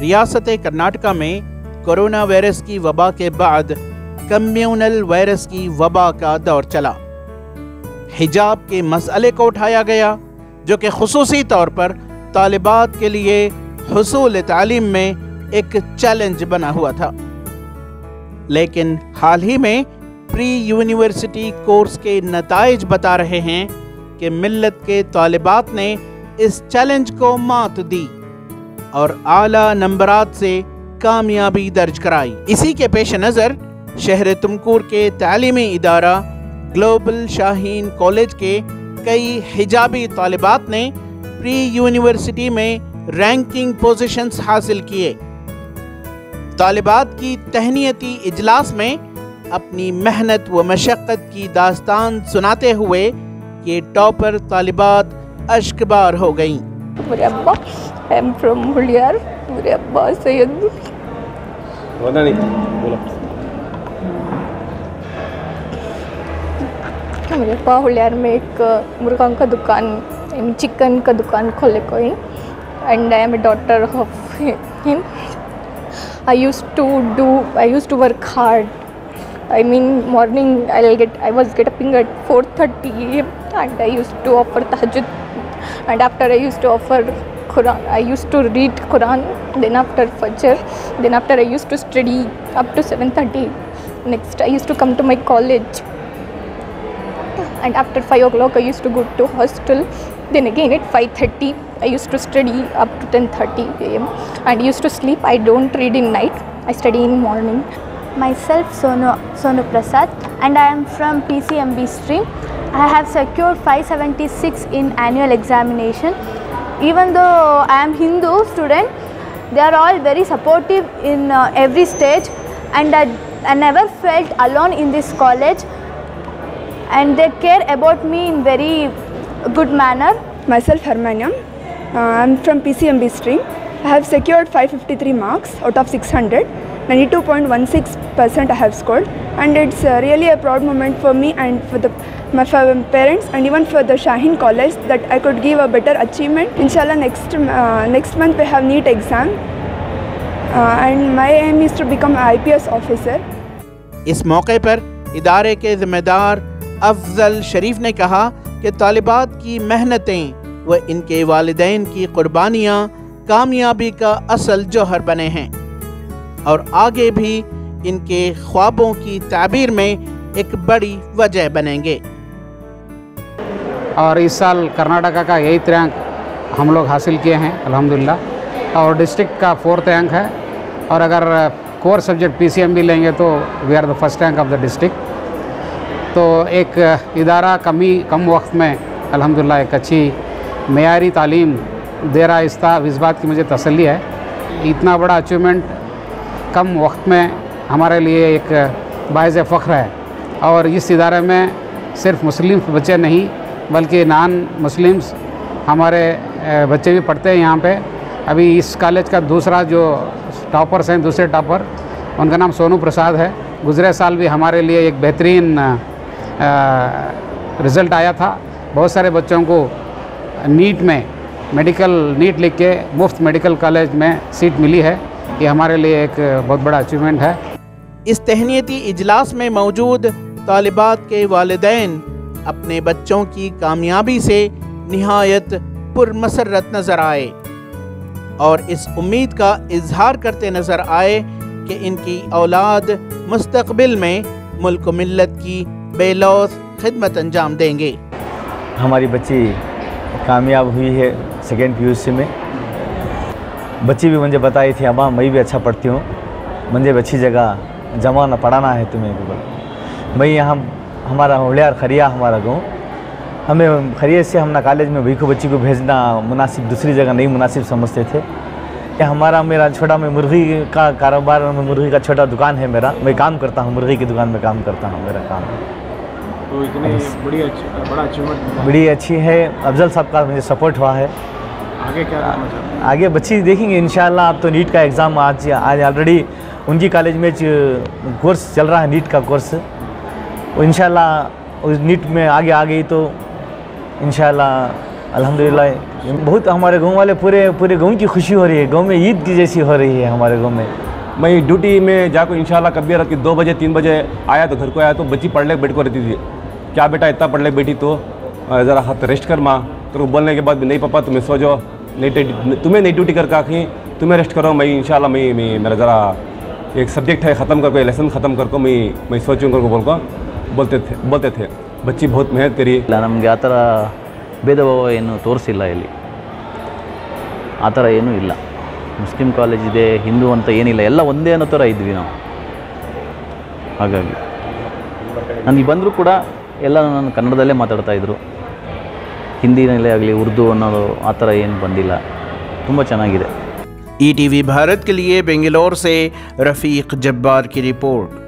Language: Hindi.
रियासत कर्नाटका में कोरोना वायरस की वबा के बाद कम्युनल वायरस की वबा का दौर चला। हिजाब के मसले को उठाया गया, जो कि खुसूसी तौर पर तालिबात के लिए हुसूल तालीम में एक चैलेंज बना हुआ था। लेकिन हाल ही में प्री यूनिवर्सिटी कोर्स के नताइज बता रहे हैं कि मिल्लत के तालिबात ने इस चैलेंज को मात दी और आला नंबरात से कामयाबी दर्ज कराई। इसी के पेश नज़र शहर तुमकुर के तालीमी इदारा ग्लोबल शाहीन कॉलेज के कई हिजाबी तालिबात ने प्री यूनिवर्सिटी में रैंकिंग पोजीशंस हासिल किए। तालिबात की तहनीती इजलास में अपनी मेहनत व मशक्क़त की दास्तान सुनाते हुए ये टॉपर तालिबात अश्कबार हो गईं। मेरे अब्बा आई एम फ्रॉम हुलियार, मेरे अब्बा सैयद मेरे अब्बा हुलियार में एक मुर्गा का दुकान, चिकन का दुकान खोले कोई, and I am a daughter of him. I used to work hard. I mean, morning I was getting at 4:30 AM and I used to offer tahajjud, and after I used to offer Quran. I used to read Quran, then after Fajr, then after I used to study up to 7:30. Next I used to come to my college, and after 5 o'clock I used to go to hostel. Then again at 5:30 I used to study up to 10:30 AM and used to sleep. I don't read in night, I study in morning. Myself Sonu Prasad, and I am from PCMB stream. I have secured 576 in annual examination. Even though I am Hindu student, they are all very supportive in every stage, and I never felt alone in this college, and they care about me in very good manner. Myself Harmaniam, I am from PCMB stream. I have secured 553 marks out of 600. 92.16% I have scored, and it's really a proud moment for me and for my parents, and even for the Shaheen College, that I could give a better achievement. Inshallah, next month we have NEET exam, and my aim is to become an IPS officer. इस मौके पर इदारे के ज़िम्मेदार अफजल शरीफ ने कहा कि तालिबात की मेहनतें व इनके वालिदैन की कुर्बानियाँ कामयाबी का असल जौहर बने हैं और आगे भी इनके ख्वाबों की ताबीर में एक बड़ी वजह बनेंगे। और इस साल कर्नाटका का 8th रैंक हम लोग हासिल किए हैं अल्हम्दुलिल्लाह, और डिस्ट्रिक्ट का 4th रैंक है, और अगर कोर सब्जेक्ट PCMB लेंगे तो we are the first rank of the district. तो एक इदारा कम वक्त में अल्हम्दुलिल्लाह एक अच्छी मेयारी तालीम दे रहा है, इस बात की मुझे तसल्ली है। इतना बड़ा अचीवमेंट कम वक्त में हमारे लिए एक बाइज़ फ़ख्र है, और इस इदारे में सिर्फ मुस्लिम बच्चे नहीं बल्कि नॉन मुस्लिम्स हमारे बच्चे भी पढ़ते हैं यहाँ पे। अभी इस कॉलेज का दूसरा जो टॉपर्स हैं, दूसरे टॉपर, उनका नाम सोनू प्रसाद है। गुज़रे साल भी हमारे लिए एक बेहतरीन रिज़ल्ट आया था। बहुत सारे बच्चों को नीट में नीट लिख के मुफ्त मेडिकल कॉलेज में सीट मिली है। ये हमारे लिए एक बहुत बड़ा अचीवमेंट है। इस तहनीती इजलास में मौजूद तालिबात के वालिदैन अपने बच्चों की कामयाबी से निहायत पुरमसरत नज़र आए और इस उम्मीद का इजहार करते नज़र आए कि इनकी औलाद मुस्तक़बिल में मुल्क व मिल्लत की बेलौस खिदमत अंजाम देंगे। हमारी बच्ची कामयाब हुई है 2nd PUC में। बच्ची भी मुझे बताई थी, अम्मा मैं भी अच्छा पढ़ती हूँ, मुझे भी अच्छी जगह जमाना पढ़ाना है तुम्हें। मैं यहाँ हमारा हुलियार खरिया हमारा गाँव, हमें खरिया से हमने कॉलेज में भीखू बच्ची को भेजना मुनासिब, दूसरी जगह नहीं मुनासिब समझते थे। मेरा छोटा मैं मुर्गी का कारोबार, मुर्गी का छोटा दुकान है मेरा, मैं काम करता हूँ, मुर्गी की दुकान में काम करता हूँ, मेरा काम। तो इतनी बड़ा अचीवमेंट बड़ी अच्छी है। अफजल साहब का मुझे सपोर्ट हुआ है। आगे क्या करना चाहते हैं? आगे बच्ची देखेंगे इंशाल्लाह। अब तो नीट का एग्ज़ाम आज ऑलरेडी उनकी कॉलेज में कोर्स चल रहा है, नीट का कोर्स। इंशाल्लाह उस नीट में आगे आ गई तो इंशाल्लाह अल्हम्दुलिल्लाह बहुत हमारे गांव वाले पूरे गांव की खुशी हो रही है, गांव में ईद की जैसी हो रही है हमारे गांव में। मैं ड्यूटी में जाकर इंशाल्लाह कभी रात के 2 बजे 3 बजे आया तो घर को आया तो बच्ची पढ़ ले बैठ को रहती थी, क्या बेटा इतना पढ़ ले बेटी तो ज़रा हाथ रेस्ट कर माँ। तो बोलने के बाद भी नहीं पापा तुम्हें सो जाओ, नहीं तुम्हें नहीं ड्यूटी करके आखी तुम्हें रेस्ट करो, मैं इंशाल्लाह मैं मेरा ज़रा एक सब्जेक्ट है ख़त्म करके लेसन ख़त्म करको मैं सोचूँ करको बोलते थे। बच्ची बहुत मेहनत करी। ನಮಗೆ ಆ ಥರ ಭೇದ ಭಾವ ಏನು ತೋರಿಸಿಲ್ಲ ಇಲ್ಲಿ, ಆ ಥರ ಏನೂ ಇಲ್ಲ. ಮುಸ್ಲಿಂ ಕಾಲೇಜ್ ಇದೆ ಹಿಂದೂ ಅಂತ ಏನಿಲ್ಲ, ಎಲ್ಲ ಒಂದೇ ಅನ್ನೋ ಥರ ಇದ್ವಿ ನಾವು. ಹಾಗಾಗಿ ನನಗೆ ಬಂದರೂ ಕೂಡ ಎಲ್ಲ ನಾನು ಕನ್ನಡದಲ್ಲೇ ಮಾತಾಡ್ತಾಯಿದ್ರು, ಹಿಂದಿನಲ್ಲೇ ಆಗಲಿ ಉರ್ದು ಅನ್ನೋದು ಆ ಥರ ಏನು ಬಂದಿಲ್ಲ. ತುಂಬ ಚೆನ್ನಾಗಿದೆ. ETV भारत के लिए बेंगलोर से रफ़ीक जब्बार की रिपोर्ट।